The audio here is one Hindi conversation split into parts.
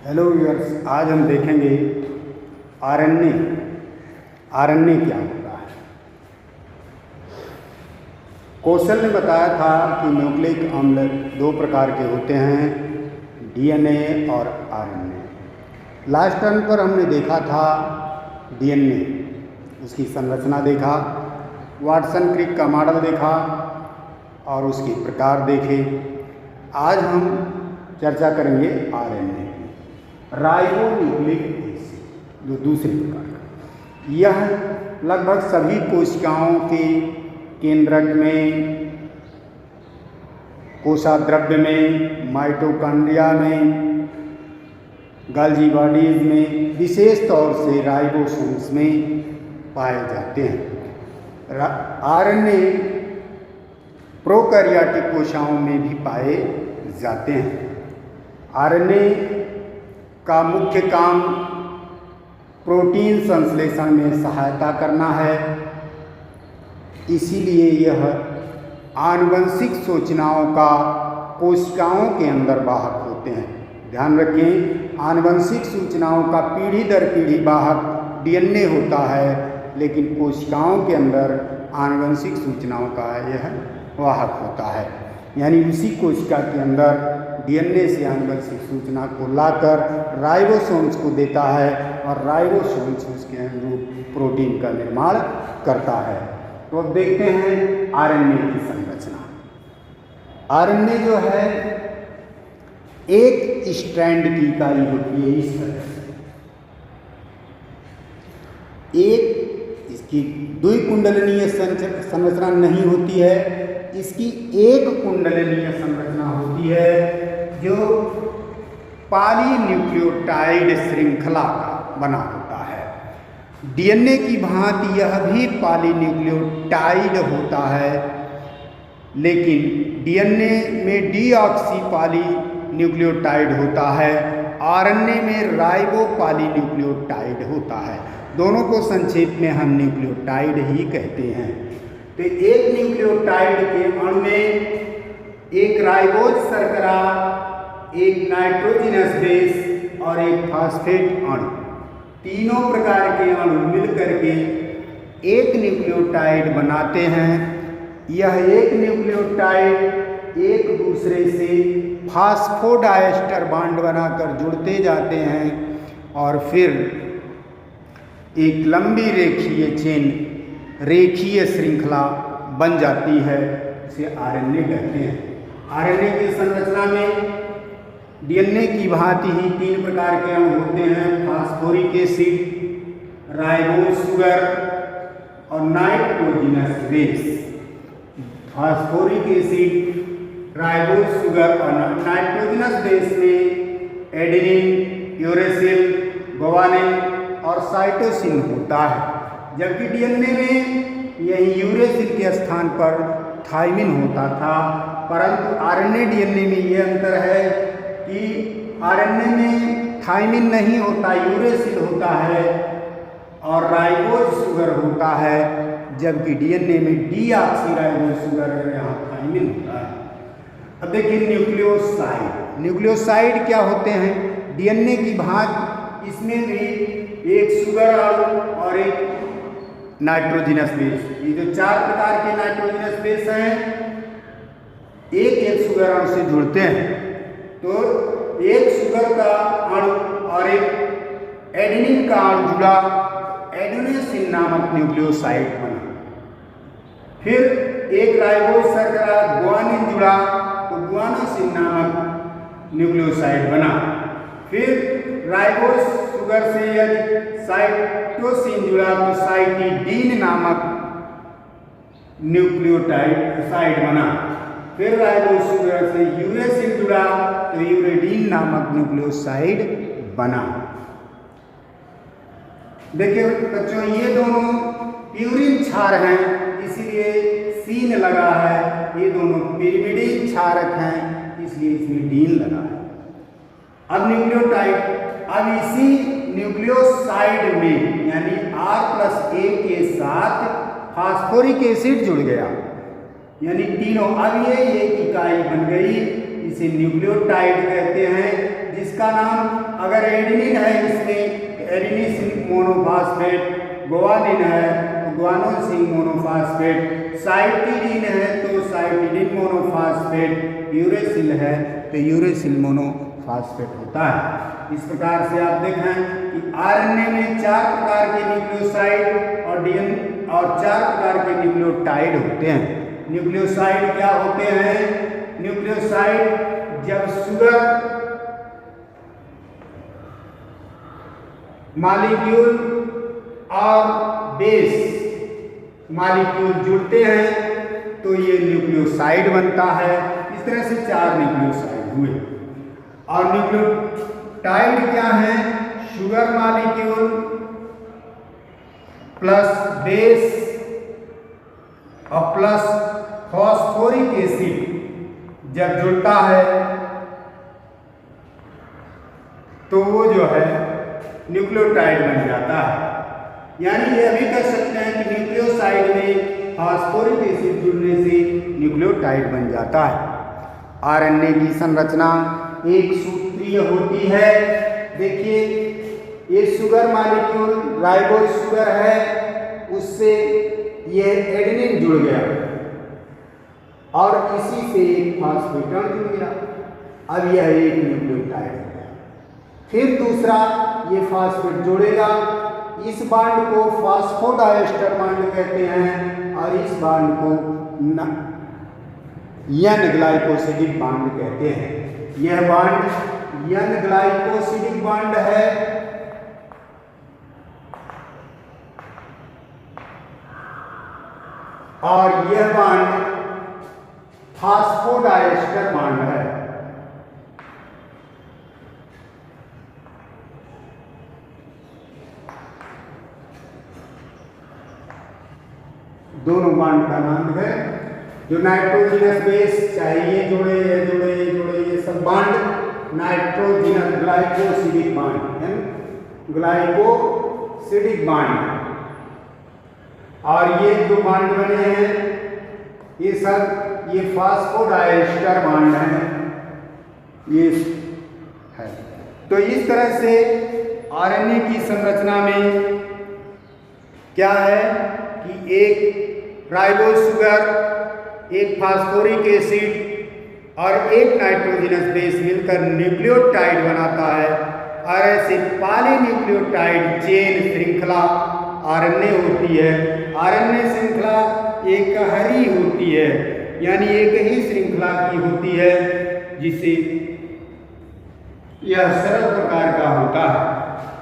हेलो व्यूअर्स, आज हम देखेंगे आरएनए। आरएनए क्या होता है। कौशल ने बताया था कि न्यूक्लिक अम्ल दो प्रकार के होते हैं, डीएनए और आरएनए। लास्ट टर्न पर हमने देखा था डीएनए, उसकी संरचना देखा, वाटसन क्रिक का मॉडल देखा और उसके प्रकार देखे। आज हम चर्चा करेंगे आरएनए की। राइबोन्यूक्लिक एसिड जो दूसरे प्रकार का, यह लगभग सभी कोशिकाओं के केंद्रक में, कोशाद्रव्य में, माइटोकॉन्ड्रिया में, गोल्गी बॉडीज में, विशेष तौर से राइबोसोम्स में पाए जाते हैं। आरएनए प्रोकैरियोटिक कोशिकाओं में भी पाए जाते हैं। आरएनए का मुख्य काम प्रोटीन संश्लेषण में सहायता करना है, इसीलिए यह आनुवंशिक सूचनाओं का कोशिकाओं के अंदर वाहक होते हैं। ध्यान रखें, आनुवंशिक सूचनाओं का पीढ़ी दर पीढ़ी वाहक डीएनए होता है, लेकिन कोशिकाओं के अंदर आनुवंशिक सूचनाओं का यह वाहक होता है। यानी उसी कोशिका के अंदर डीएनए से आनुवंशिक सूचना को लाकर राइबोसोम्स को देता है और राइबोसोम्स उसके अनुरूप प्रोटीन का निर्माण करता है। तो अब देखते हैं आरएनए की संरचना। आरएनए जो है एक स्ट्रैंड की इकाई होती है, इस तरह से। एक इसकी द्विकुंडलीय संरचना नहीं होती है, इसकी एक कुंडलीय संरचना होती है जो पॉलीन्यूक्लियोटाइड श्रृंखला का बना होता है। डीएनए की भांति यह भी पॉलीन्यूक्लियोटाइड होता है, लेकिन डीएनए में डीऑक्सी पॉलीन्यूक्लियोटाइड होता है, आरएनए में राइबो पॉलीन्यूक्लियोटाइड होता है। दोनों को संक्षेप में हम न्यूक्लियोटाइड ही कहते हैं। तो एक न्यूक्लियोटाइड के अणु में एक राइबोज शर्करा, एक नाइट्रोजनस बेस और एक फास्फेट अणु, तीनों प्रकार के अणु मिलकर के एक न्यूक्लियोटाइड बनाते हैं। यह एक न्यूक्लियोटाइड एक दूसरे से फास्फोडाइस्टर बॉन्ड बनाकर जुड़ते जाते हैं और फिर एक लंबी रेखीय चेन, रेखीय श्रृंखला बन जाती है, इसे आरएनए कहते हैं। आरएनए की संरचना में डीएनए की भांति ही तीन प्रकार के अणु होते हैं, फास्फोरिक एसिड, राइबोज शुगर और nitrogenous base. Phosphoric acid, ribose sugar और नाइट्रोजनस बेस में एडेनिन, यूरेसिल, गुआनिन और साइटोसिन होता है, जबकि डीएनए में यही यूरेसिल के स्थान पर थाइमिन होता था। परंतु आरएनए डीएनए में ये अंतर है कि आरएनए में थाइमिन नहीं होता, यूरेसिल होता है और राइबोज शुगर होता है, जबकि डीएनए में डीऑक्सी राइबोज शुगर, यहाँ थाइमिन होता है। अब देखिए न्यूक्लियोसाइड। न्यूक्लियोसाइड क्या होते हैं? डीएनए की भांति इसमें भी एक शुगर अणु और एक नाइट्रोजनस बेस, ये जो चार प्रकार के नाइट्रोजनस बेस हैं, एक एक शुगर अणु से जुड़ते हैं। तो एक शुगर का अणु और एक एडेनिन का अणु जुड़ा, एडेनोसिन नामक न्यूक्लियोसाइड बना। फिर एक राइबोज शर्करा गुआनिन जुड़ा तो गुआनोसिन नामक न्यूक्लियोसाइड बना। फिर राइबोज शुगर से यदि साइटोसिन जुड़ा तो साइटिडीन नामक न्यूक्लियोटाइड साइड बना। फिर राइबोज शुगर से यूरेसिल जुड़ा तो यूरेडिन नामक न्यूक्लियोसाइड बना। देखिए बच्चों, ये दोनों प्यूरिन क्षार हैं, इसीलिए सीन लगा है। ये दोनों पिरिमिडीन क्षारक हैं, इसलिए इसमें डीन लगा है। अब न्यूक्लियोटाइड, अब इसी न्यूक्लियोसाइड में यानी R+A के साथ फास्फोरिक एसिड जुड़ गया, यानी तीनों अब ये एक इकाई बन गई इसे न्यूक्लियोटाइड कहते हैं, जिसका नाम अगर एडेनिन है इसमें एडेनिन मोनोफास्फेट, गुआनिन है तो गुआनोसिन मोनोफास्फेट, साइटिडीन है तो साइटिडीन मोनोफास्फेट, यूरेसिल है तो यूरेसिल मोनोफास्फेट होता है। इस प्रकार से आप देखें कि आरएनए में 4 प्रकार के न्यूक्लियोसाइड और डीएनए और 4 प्रकार के न्यूक्लियोटाइड होते हैं। न्यूक्लियोसाइड क्या होते हैं? न्यूक्लियोसाइड जब शुगर मॉलिक्यूल और बेस मॉलिक्यूल जुड़ते हैं तो ये न्यूक्लियोसाइड बनता है। इस तरह से 4 न्यूक्लियोसाइड हुए। और न्यूक्लियोटाइड क्या है? शुगर मॉलिक्यूल प्लस बेस और प्लस फॉस्फोरिक एसिड जब जुड़ता है तो वो जो है न्यूक्लियोटाइड बन जाता है। यानी ये भी कह सकते हैं कि न्यूक्लियोसाइड में फॉस्फोरिक एसिड जुड़ने से न्यूक्लियोटाइड बन जाता है। आरएनए की संरचना एक सूत्रीय होती है। देखिए ये शुगर मॉलिक्यूल राइबोज शुगर है, उससे ये एडेनिन जुड़ गया और इसी से एक फॉस्फेटॉन जुड़ गया। अब यह एक न्यूक्लियोटाइड हो गया। फिर दूसरा ये फॉस्फेट जोड़ेगा, इस बांड को फॉस्फोडाइएस्टर बांड कहते हैं और इस बांड को एन ग्लाइकोसिडिक बांड कहते हैं। यह बांड एन ग्लाइकोसिडिक बांड है और यह बांड फॉस्फोडाइएस्टर बांड है। दोनों बांड का नाम है जो नाइट्रोजनस बेस, चाहे ये जुड़े ये जुड़े ये जुड़े ये सब बांड नाइट्रोजनस ग्लाइकोसिडिक बांड है, ग्लाइकोसिडिक बांड। और ये जो बांड बने हैं ये सब ये फॉस्फोडाइएस्टर बांड है, ये है। तो इस तरह से आरएनए की संरचना में क्या है कि एक राइबोज शुगर, एक फास्फोरिक एसिड और एक नाइट्रोजनस बेस मिलकर न्यूक्लियोटाइड बनाता है और ऐसे पॉलीन्यूक्लियोटाइड चेन श्रृंखला आरएनए होती है। आरएनए श्रृंखला एकहरी होती है, यानी एक ही श्रृंखला की होती है, जिसे यह सरल प्रकार का होता है।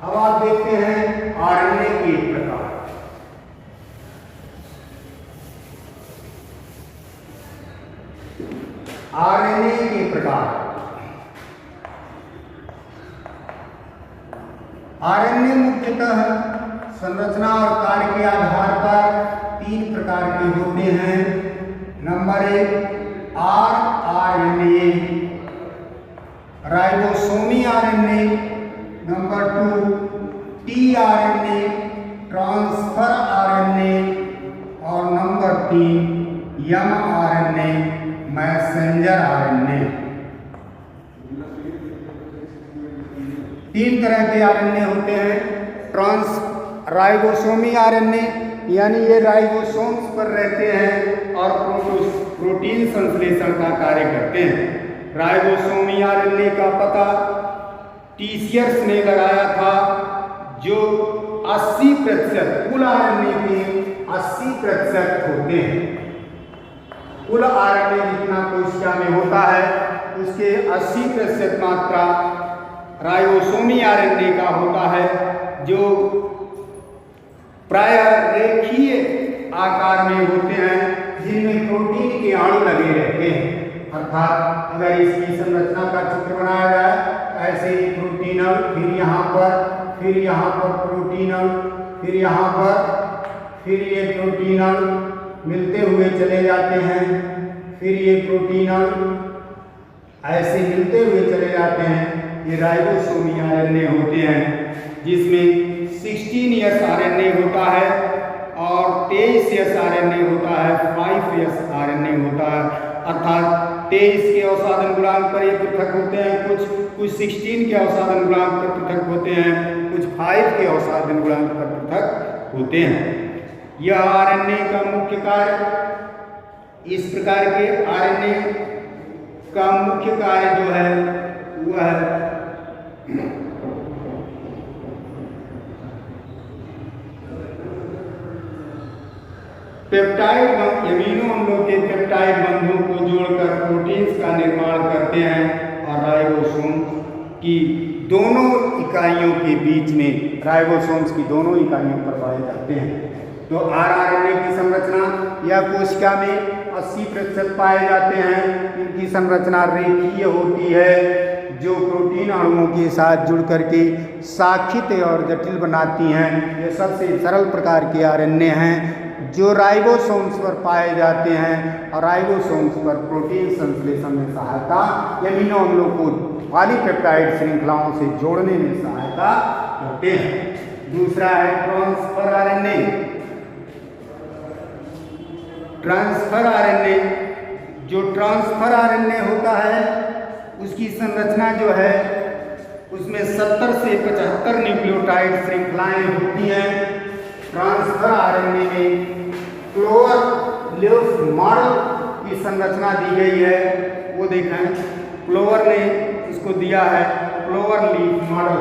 अब आप देखते हैं आरएनए के प्रकार। आरएनए के प्रकार। आरएनए मुख्यतः संरचना और कार्य के आधार पर 3 प्रकार के होते हैं। Number 1 RNA, ribosomal RNA. Number 2 tRNA, transfer RNA. और नंबर 3 एमआरएनए, मैसेंजर आरएनए। 3 तरह के आरएनए होते हैं। राइबोसोमी आरएनए यानी ये राइबोसोम्स पर रहते हैं और प्रोटीन संश्लेषण का कार्य करते हैं। राइबोसोमी आरएनए का पता टीसियर्स ने लगाया था, जो 80% कुल आरएनए के 80% होते हैं। कुल आरएनए जितना कोशिका में होता है उसके 80% मात्रा राइबोसोमी आरएनए का होता है, जो प्रायः रेखीय आकार में होते हैं, जिनमें प्रोटीन के अणु लगे रहते हैं। अर्थात अगर इसकी संरचना का चित्र बनाया जाए ऐसे ही प्रोटीन अणु, फिर यहाँ पर प्रोटीन अणु, फिर यहाँ पर, फिर ये प्रोटीन अणु मिलते हुए चले जाते हैं, फिर ये प्रोटीन अणु ऐसे मिलते हुए चले जाते हैं। ये राइबोसोमी आरएनए होते हैं, जिसमें 16S आरएनए होता है और 23S आरएनए होता है, 5S आरएनए होता है। अर्थात 23 के अवसादन गुणांक पर ये पृथक होते हैं, कुछ 16 के अवसादन गुणांक पर पृथक होते हैं, कुछ 5 के अवसादन गुणांक पर पृथक होते हैं। यह आरएनए का मुख्य कार्य, इस प्रकार के आरएनए का मुख्य कार्य जो है वह है पेप्टाइड एमिनो अम्लों के पेप्टाइड बंधों को जोड़कर प्रोटीन्स का निर्माण करते हैं और राइबोसोम्स की दोनों इकाइयों के बीच में, राइबोसोम्स की दोनों इकाइयों पर पाए जाते हैं। तो आरआरएनए की संरचना या कोशिका में 80% पाए जाते हैं। इनकी संरचना रेखीय होती है, जो प्रोटीन अणुओं के साथ जुड़ करके शाखित और जटिल बनाती हैं। ये सबसे सरल प्रकार के आरएनए हैं जो राइबोसोम्स पर पाए जाते हैं और राइबोसोम्स पर प्रोटीन संश्लेषण में सहायता, एमिनो अम्लों को पॉलीपेप्टाइड श्रृंखलाओं से जोड़ने में सहायता करते हैं। दूसरा है ट्रांसफर आरएनए। ट्रांसफर आरएनए, जो ट्रांसफर आरएनए होता है उसकी संरचना जो है उसमें 70 से 75 न्यूक्लियोटाइड श्रृंखलाएं होती हैं। ट्रांसफर आरएनए में क्लोवर लीफ मॉडल की संरचना दी गई है, वो देखें, क्लोवर ने इसको दिया है clover leaf model.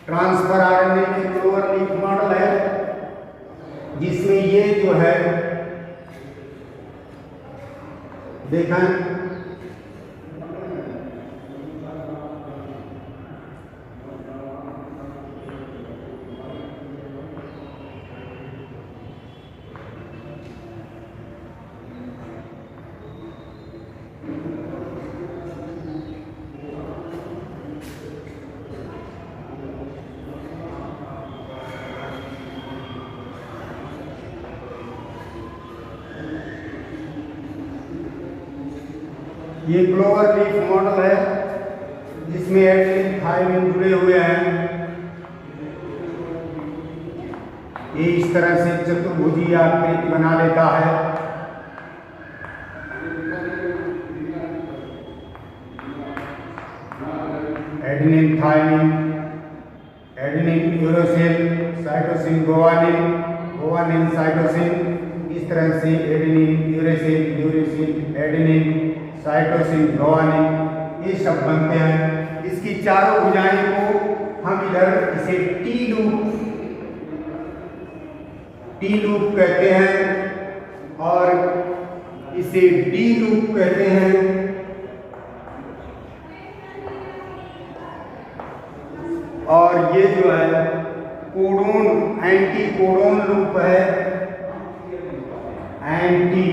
Transfer RNA में क्लोवर लीफ मॉडल है जिसमें ये जो है देखें ये क्लोवर लीफ मॉडल है जिसमें एडेनिन थायमिन जुड़े हुए हैं। ये इस तरह से चतुर्भुजीय आकृति बना लेता है। Adenine thymine, adenine uracil, cytosine guanine, guanine cytosine, इस तरह से adenine uracil, uracil adenine cytosine guanine ये सब बनते हैं। इसकी चारों भुजाएं को हम इधर इसे टी लूप कहते हैं और इसे डी लूप कहते हैं। और ये जो है कोडोन, एंटी कोडोन लूप है, एंटी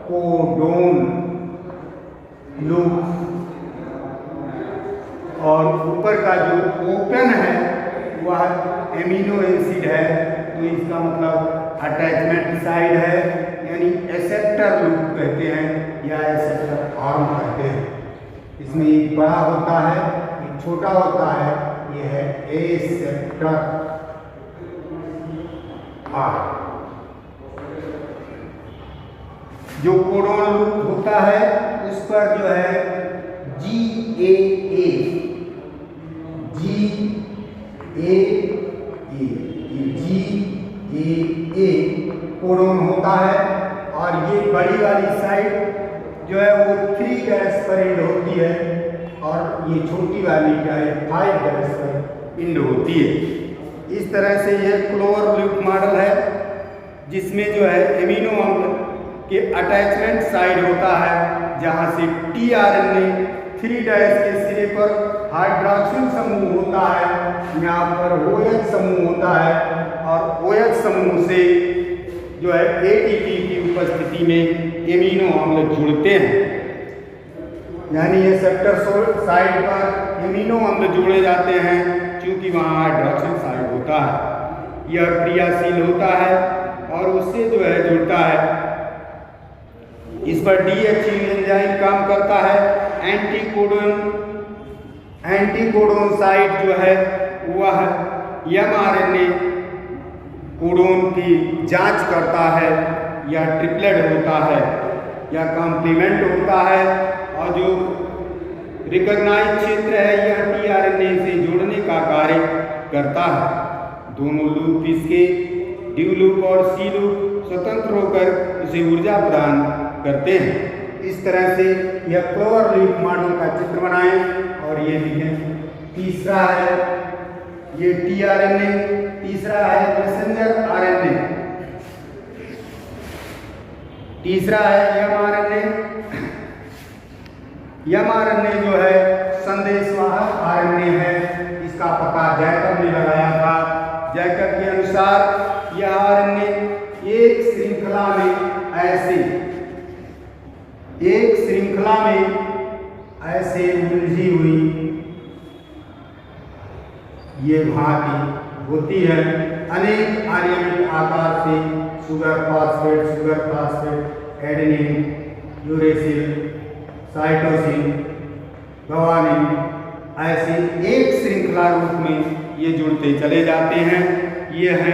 कोडोन लूप। और ऊपर का जो ओपन है वह एमिनो एसिड है, तो इसका मतलब अटैचमेंट साइड है, यानी एसेप्टर लूप कहते हैं या एसेप्टर आर्म कहते हैं। इसमें एक बड़ा होता है, एक छोटा होता है, ये है एसेप्टर आर्म। जो कोडोन लूप होता है उस पर जो है GAA कोडोन होता है। और ये बड़ी वाली साइड जो है वो 3' पर एंड होती है और ये छोटी वाली क्या है 5' पर एंड होती है। इस तरह से यह क्लोवर लूप मॉडल है जिसमें जो है एमिनो अम्ल के अटैचमेंट साइड होता है, जहाँ से tRNA 3' के सिरे पर हाइड्रॉक्सिल समूह होता है, यहाँ पर OH समूह होता है और OH समूह से जो है ATP की उपस्थिति में एमिनो अम्ल जुड़ते हैं। यानी ये सेप्टर साइड पर एमिनो अम्ल जोड़े जाते हैं क्योंकि वहाँ हाइड्रॉक्सिल साइड होता है। यह क्रियाशील होता है और उससे जो है जुड़ता है। इस पर DHE एंजाइम काम करता है। एंटीकोडोन साइट जो है वह mRNA कोडोन की जांच करता है या ट्रिपलेट होता है। या कॉम्प्लीमेंट होता है, और जो रिकॉग्नाइज क्षेत्र है यह टीआरएनए से जुड़ने का कार्य करता है। दोनों लूप इसके डी लूप और सी लूप स्वतंत्र होकर इसे ऊर्जा प्रदान करते हैं। इस तरह से यह क्लोवर लूप मॉडल का चित्र बनाएं और ये लिखें। तीसरा है ये टीआरएनए, तीसरा है मैसेंजर आरएनए, तीसरा है एमआरएनए। एमआरएनए जो है संदेशवाहक आरएनए है, इसका पता जैकब ने लगाया था। जैकब के अनुसार यह आरएनए एक श्रृंखला में ऐसे उलझी हुई ये भांति होती है, अनेक अनियमित आकार से sugar phosphate, adenine, uracil, cytosine, guanine, ऐसे एक श्रृंखला रूप में ये जुड़ते चले जाते हैं। ये है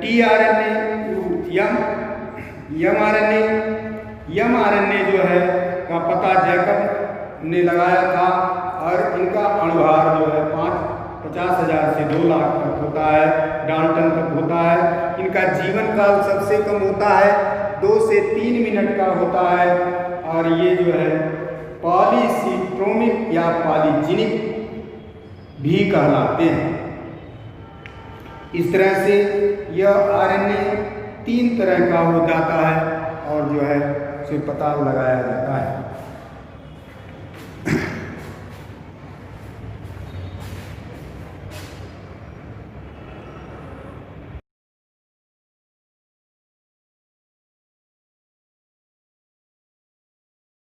टीआरएनए, एमआरएनए जो है का पता जैकब ने लगाया था, और इनका अणुभार जो है 50,000 से 2 लाख तक होता है, डाल्टन तक होता है। इनका जीवन काल सबसे कम होता है, 2 से 3 मिनट का होता है, और ये जो है पॉलीसिट्रोमिक या पॉलीजेनिक भी कहलाते हैं। इस तरह से यह आरएनए 3 तरह का हो जाता है और जो है उसे पता लगाया जाता है।